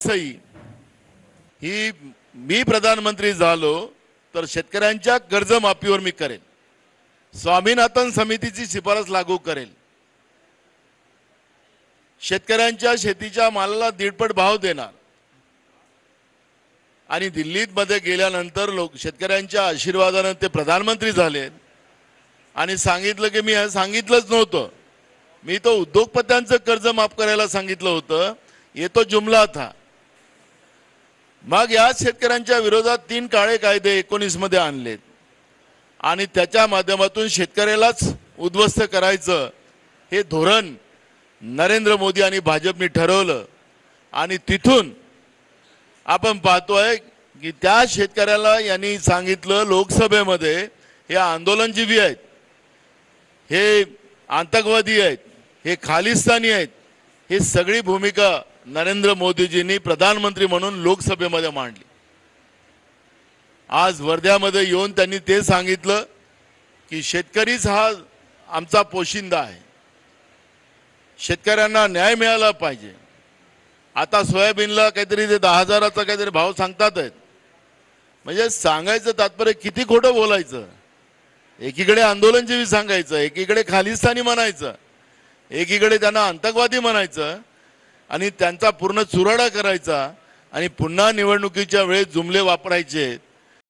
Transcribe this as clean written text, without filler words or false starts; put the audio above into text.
सही ही मी प्रधानमंत्री झालो तर शेतकऱ्यांच्या कर्जमाफीवर मी करेन, स्वामीनाथन समितीची शिफारस लागू करेल, शेतकऱ्यांच्या शेतीच्या मालाला 1.5 भाव देणार आणि दिल्लीत मध्ये गेल्यानंतर लोक शेतकऱ्यांच्या आशीर्वादाने ते प्रधानमंत्री झाले आणि सांगितलं की मी सांगितलंच नव्हतं, मी तो उद्योगपत्यांचं कर्ज माफ करायला सांगितलं होतं, ये तो जुमला था। मग या शेतकऱ्यांच्या विरोधात 3 काळे कायदे 19 मध्ये आणलेत आणि त्याच्या माध्यमातून शेतकऱ्यालाच उद्ध्वस्त करायचं हे धोरण नरेंद्र मोदी आणि भाजपने ठरवलं आणि तिथून आपण पाहतोय की त्या शेतकऱ्याला यांनी सांगितलं लोकसभेमध्ये हे आंदोलनजीवी आहेत, हे आतंकवादी आहेत, हे खालिस्तानी आहेत, ही सगळी भूमिका नरेंद्र मोदीजींनी प्रधानमंत्री म्हणून लोकसभेमध्ये मांडली। आज वर्ध्यामध्ये येऊन त्यांनी ते सांगितलं की शेतकरीच हा आमचा पोशिंदा आहे, शेतकऱ्यांना न्याय मिळाला पाहिजे। आता सोयाबीनला काहीतरी ते 10,000चा काहीतरी भाव सांगतात आहेत, म्हणजे सांगायचं तात्पर्य किती खोटं बोलायचं, एकीकडे आंदोलनजीवी सांगायचं, एकीकडे खालिस्तानी म्हणायचं, एकीकडे त्यांना आतंकवादी म्हणायचं आणि त्यांचा पूर्ण चुराडा करायचा आणि पुन्हा निवडणुकीच्या वेळेस जुमले वापरायचे।